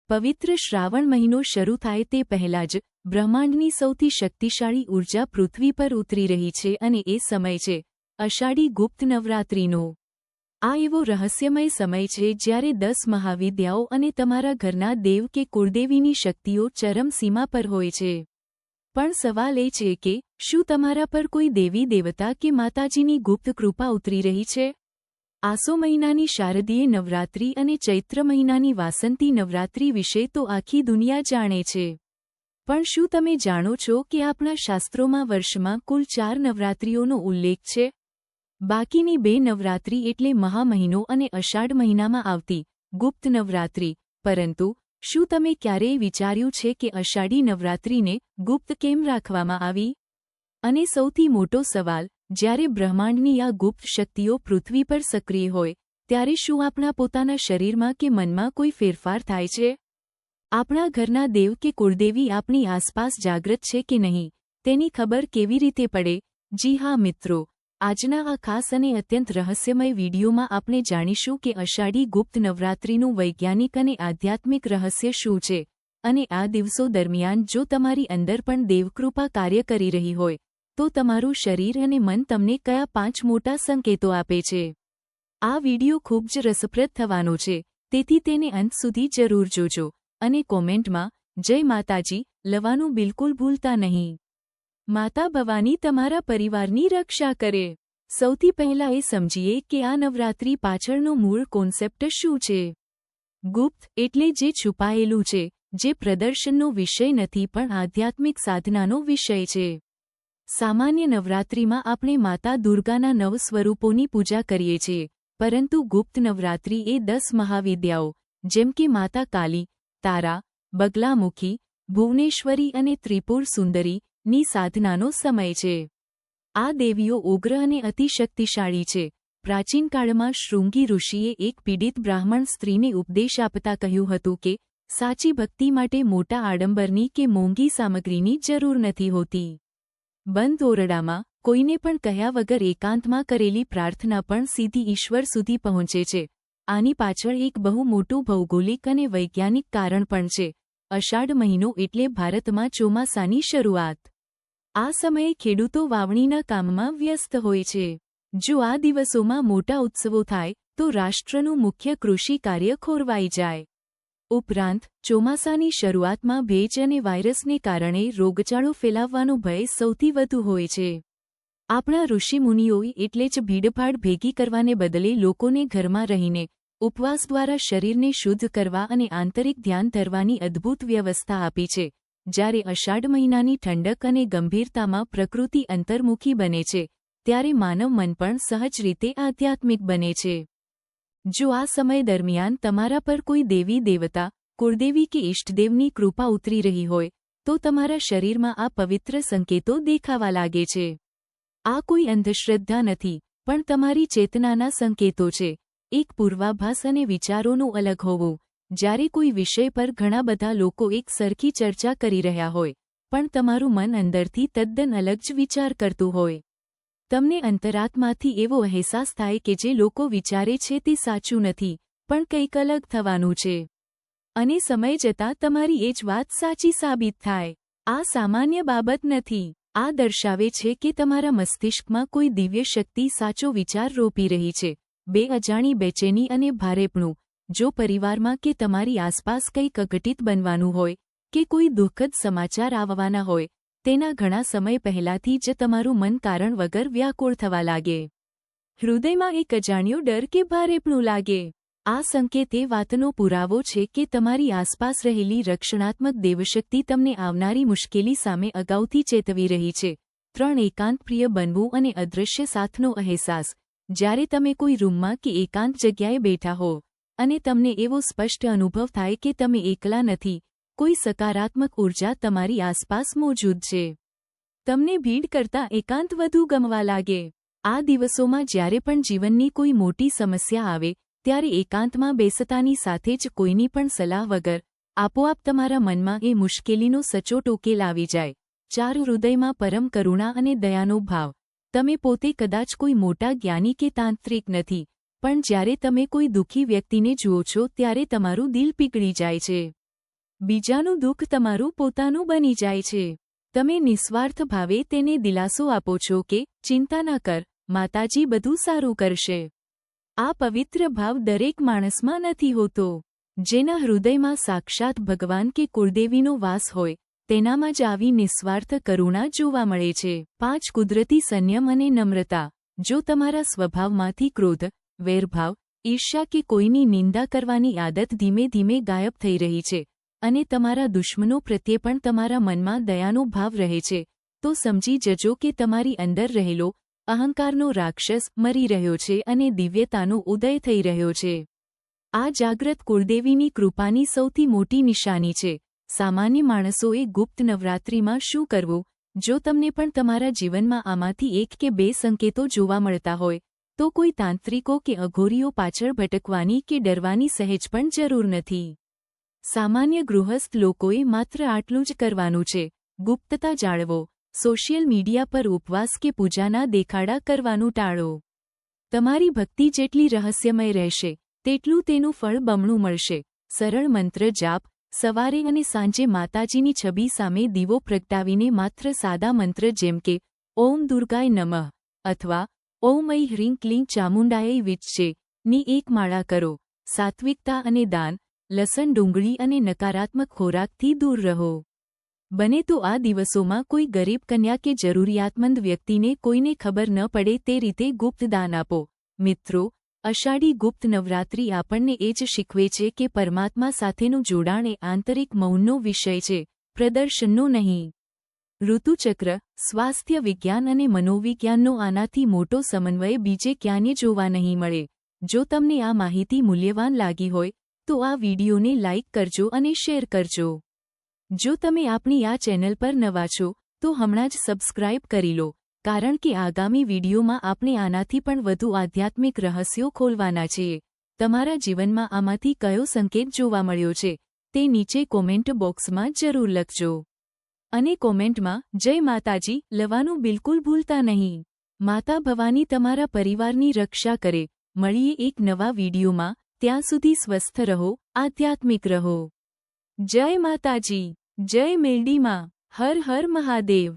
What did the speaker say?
પવિત્ર શ્રાવણ મહિનો શરૂ થાય તે પહેલાં જ બ્રહ્માંડની સૌથી શક્તિશાળી ઊર્જા પૃથ્વી પર ઉતરી રહી છે અને એ સમય છે અષાઢી ગુપ્ત નવરાત્રિનો। આ એવો રહસ્યમય સમય છે જ્યારે 10 મહાવિદ્યાઓ અને તમારા ઘરના દેવ કે કુળદેવીની શક્તિઓ ચરમસીમા પર હોય છે। પણ સવાલ એ છે કે શું તમારા પર કોઈ દેવી દેવતા કે માતાજીની ગુપ્ત કૃપા ઉતરી રહી છે? આસો મહિનાની શારદીય નવરાત્રિ અને ચૈત્ર મહિનાની વાસંતી નવરાત્રિ વિશે તો આખી દુનિયા જાણે છે। પણ શું તમે જાણો છો કે આપણા શાસ્ત્રોમાં વર્ષમાં કુલ 4 નવરાત્રિઓનો ઉલ્લેખ છે? બાકીની 2 નવરાત્રિ એટલે મહા મહિનો અને અષાઢ મહિનામાં આવતી ગુપ્ત નવરાત્રિ। પરંતુ શું તમે ક્યારેય વિચાર્યું છે કે અષાઢી નવરાત્રિને ગુપ્ત કેમ રાખવામાં આવી? અને સૌથી મોટો સવાલ, જ્યારે બ્રહ્માંડની આ ગુપ્ત શક્તિઓ પૃથ્વી પર સક્રિય હોય ત્યારે શું આપણા પોતાના શરીરમાં કે મનમાં કોઈ ફેરફાર થાય છે? આપણા ઘરના દેવ કે કુળદેવી આપણી આસપાસ જાગૃત છે કે નહીં તેની ખબર કેવી રીતે પડે? જી હા મિત્રો, આજના આ ખાસ અને અત્યંત રહસ્યમય વિડીયોમાં આપણે જાણીશું કે અષાઢી ગુપ્ત નવરાત્રિનું વૈજ્ઞાનિક અને આધ્યાત્મિક રહસ્ય શું છે અને આ દિવસો દરમિયાન જો તમારી અંદર પણ દેવકૃપા કાર્ય કરી રહી હોય તો તમારું શરીર અને મન તમને કયા 5 મોટા સંકેતો આપે છે। આ વિડિયો ખૂબ જ રસપ્રદ થવાનો છે, તેથી તેને અંત સુધી જરૂર જોજો અને કોમેન્ટમાં જય માતાજી લવાનું બિલકુલ ભૂલતા નહીં। માતા ભવાની તમારા પરિવારની રક્ષા કરે। સૌથી પહેલા એ સમજીએ કે આ નવરાત્રિ પાછળનો મૂળ કોન્સેપ્ટ શું છે। ગુપ્ત એટલે જે છુપાયેલું છે, જે પ્રદર્શનનો વિષય નથી પણ આધ્યાત્મિક સાધનાનો વિષય છે। સામાન્ય નવરાત્રિમાં આપણે માતા દુર્ગાના 9 સ્વરૂપોની પૂજા કરીએ છીએ, પરંતુ ગુપ્ત નવરાત્રિ એ 10 મહાવિદ્યાઓ જેમ કે માતા કાલી, તારા, બગલામુખી, ભુવનેશ્વરી અને ત્રિપુર સુંદરી ની સાધનાનો સમય છે। આ દેવીઓ ઉગ્ર અને અતિશક્તિશાળી છે। પ્રાચીન કાળમાં શૃંગી ઋષિએ એક પીડિત બ્રાહ્મણ સ્ત્રીને ઉપદેશ આપતા કહ્યું હતું કે સાચી ભક્તિ માટે મોટા આડંબરની કે મોંઘી સામગ્રીની જરૂર નથી હોતી। બંધ ઓરડામાં કોઈને પણ કહ્યા વગર એકાંતમાં કરેલી પ્રાર્થના પણ સીધી ઈશ્વર સુધી પહોંચે છે। આની પાછળ એક બહુ મોટું ભૌગોલિક અને વૈજ્ઞાનિક કારણ પણ છે। અષાઢ મહિનો એટલે ભારતમાં ચોમાસાની શરૂઆત। આ સમયે ખેડૂતો વાવણીના કામમાં વ્યસ્ત હોય છે। જો આ દિવસોમાં મોટા ઉત્સવો થાય તો રાષ્ટ્રનું મુખ્ય કૃષિ કાર્ય ખોરવાઈ જાય। ઉપરાંત ચોમાસાની શરૂઆતમાં ભેજ અને વાયરસને કારણે રોગચાળો ફેલાવવાનો ભય સૌથી વધુ હોય છે। આપણા ઋષિમુનિઓએ એટલે જ ભીડભાડ ભેગી કરવાને બદલે લોકોને ઘરમાં રહીને ઉપવાસ દ્વારા શરીરને શુદ્ધ કરવા અને આંતરિક ધ્યાન ધરવાની અદ્ભુત વ્યવસ્થા આપી છે। જ્યારે અષાઢ મહિનાની ઠંડક અને ગંભીરતામાં પ્રકૃતિ અંતર્મુખી બને છે ત્યારે માનવ મન પણ સહજ રીતે આધ્યાત્મિક બને છે। જો આ સમય દરમિયાન તમારા પર કોઈ દેવી દેવતા, કુળદેવી કે ઇષ્ટદેવની કૃપા ઉતરી રહી હોય તો તમારા શરીરમાં આ પવિત્ર સંકેતો દેખાવા લાગે છે। આ કોઈ અંધશ્રદ્ધા નથી પણ તમારી ચેતનાના સંકેતો છે। એક પૂર્વાભાસ અને વિચારોનું અલગ હોવું। જ્યારે કોઈ વિષય પર ઘણા બધા લોકો એક સરખી ચર્ચા કરી રહ્યા હોય પણ તમારું મન અંદરથી તદ્દન અલગ જ વિચાર કરતું હોય, તમને અંતરાત્માથી એવો અહેસાસ થાય કે જે લોકો વિચારે છે તે સાચું નથી પણ કંઈક અલગ થવાનું છે, અને સમય જતાં તમારી એ જ વાત સાચી સાબિત થાય। આ સામાન્ય બાબત નથી। આ દર્શાવે છે કે તમારા મસ્તિષ્કમાં કોઈ દિવ્ય શક્તિ સાચો વિચાર રોપી રહી છે। બે અજાણી બેચેની અને ભારેપણું, જો પરિવારમાં કે તમારી આસપાસ કંઈક અઘટિત બનવાનું હોય કે કોઈ દુઃખદ સમાચાર આવવાના હોય તેના ઘણા સમય પહેલાથી જ તમારું મન કારણ વગર વ્યાકુળ થવા લાગે। હૃદયમાં એક અજાણ્યો ડર કે ભારેપણું લાગે। આ સંકેત એ વાતનો પુરાવો છે કે તમારી આસપાસ રહેલી રક્ષણાત્મક દેવશક્તિ તમને આવનારી મુશ્કેલી સામે અગાઉથી ચેતવી રહી છે। 3 એકાંત પ્રિય બનવું અને અદૃશ્ય સાથનો અહેસાસ। જ્યારે તમે કોઈ રૂમમાં કે એકાંત જગ્યાએ બેઠા હો અને તમને એવો સ્પષ્ટ અનુભવ થાય કે તમે એકલા નથી, કોઈ સકારાત્મક ઊર્જા તમારી આસપાસ મોજૂદ છે, તમને ભીડ કરતાં એકાંત વધુ ગમવા લાગે। આ દિવસોમાં જ્યારે પણ જીવનની કોઈ મોટી સમસ્યા આવે ત્યારે એકાંતમાં બેસતાની સાથે જ કોઈની પણ સલાહ વગર આપોઆપ તમારા મનમાં એ મુશ્કેલીનો સચોટ ઉકેલ આવી જાય। 4 હૃદયમાં પરમ કરુણા અને દયાનો ભાવ। તમે પોતે કદાચ કોઈ મોટા જ્ઞાની કે તાંત્રિક નથી, પણ જ્યારે તમે કોઈ દુઃખી વ્યક્તિને જુઓ છો ત્યારે તમારું દિલ પીગળી જાય છે। બીજાનું દુઃખ તમારું પોતાનું બની જાય છે. તમે નિસ્વાર્થ ભાવે તેને દિલાસો આપો છો કે ચિંતા ન કર, માતાજી બધું સારું કરશે. આ પવિત્ર ભાવ દરેક માણસમાં નથી હોતો. જેના હૃદયમાં સાક્ષાત ભગવાન કે કુળદેવીનો વાસ હોય તેનામાં જ આવી નિસ્વાર્થ કરુણા જોવા મળે છે. 5 કુદરતી સંયમ અને નમ્રતા. જો તમારા સ્વભાવમાંથી ક્રોધ, વેરભાવ, ઈર્ષ્યા કે કોઈની નિંદા કરવાની આદત ધીમે ધીમે ગાયબ થઈ રહી છે અને તમારા દુશ્મનો પ્રત્યે પણ તમારા મનમાં દયાનો ભાવ રહે છે, તો સમજી જજો કે તમારી અંદર રહેલો અહંકારનો રાક્ષસ મરી રહ્યો છે અને દિવ્યતાનો ઉદય થઈ રહ્યો છે. આ જાગ્રત કુળદેવીની કૃપાની સૌથી મોટી નિશાની છે. સામાન્ય માણસોએ ગુપ્ત નવરાત્રિમાં શું કરવું? જો તમને પણ તમારા જીવનમાં આમાંથી 1 કે 2 સંકેતો જોવા મળતા હોય તો કોઈ તાંત્રિકો કે અઘોરીઓ પાછળ ભટકવાની કે ડરવાની સહેજ પણ જરૂર નથી. સામાન્ય ગૃહસ્થ લોકોએ માત્ર આટલું જ કરવાનું છે. ગુપ્તતા જાળવો. સોશિયલ મીડિયા પર ઉપવાસ કે પૂજાના દેખાડા કરવાનું ટાળો. તમારી ભક્તિ જેટલી રહસ્યમય રહેશે તેટલું તેનું ફળ બમણું મળશે. સરળ મંત્ર જાપ. સવારે અને સાંજે માતાજીની છબી સામે દીવો પ્રગટાવીને માત્ર સાદા મંત્ર જેમ કે ઓમ દુર્ગાય નમઃ અથવા ઓમ ઐ હ્રીં ક્લીં ચામુંડાય વિચ્છે ની એક માળા કરો. સાત્વિકતા અને દાન. લસણ, ડુંગળી અને નકારાત્મક ખોરાકથી દૂર રહો. બને તો આ દિવસોમાં કોઈ ગરીબ કન્યા કે જરૂરિયાતમંદ વ્યક્તિને કોઈને ખબર ન પડે તે રીતે ગુપ્ત દાન આપો. મિત્રો, અષાઢી ગુપ્ત નવરાત્રિ આપણને એ જ શીખવે છે કે પરમાત્મા સાથેનું જોડાણ એ આંતરિક મૌનનો વિષય છે, પ્રદર્શનનો નહીં. ઋતુચક્ર, સ્વાસ્થ્ય વિજ્ઞાન અને મનોવિજ્ઞાનનો આનાથી મોટો સમન્વય બીજે ક્યાંય જોવા નહીં મળે. જો તમને આ માહિતી મૂલ્યવાન લાગી હોય તો આ વિડીયોને લાઇક કરજો અને શેર કરજો. જો તમે આપણી આ ચેનલ પર નવા છો તો હમણાં જ સબસ્ક્રાઇબ કરી લો, કારણ કે આગામી વિડીયોમાં આપણે આનાથી પણ વધુ આધ્યાત્મિક રહસ્યો ખોલવાના છીએ. તમારા જીવનમાં આમાંથી કયો સંકેત જોવા મળ્યો છે તે નીચે કોમેન્ટ બોક્સમાં જરૂર લખજો. અને કોમેન્ટમાં જય માતાજી લવાનું બિલકુલ ભૂલતા નહીં. માતા ભવાની તમારા પરિવારની રક્ષા કરે. મળીએ એક નવા વિડીયોમાં. ત્યાં સુધી સ્વસ્થ રહો, આધ્યાત્મિક રહો. જય માતાજી, જય મેલડીમાં, હર હર મહાદેવ.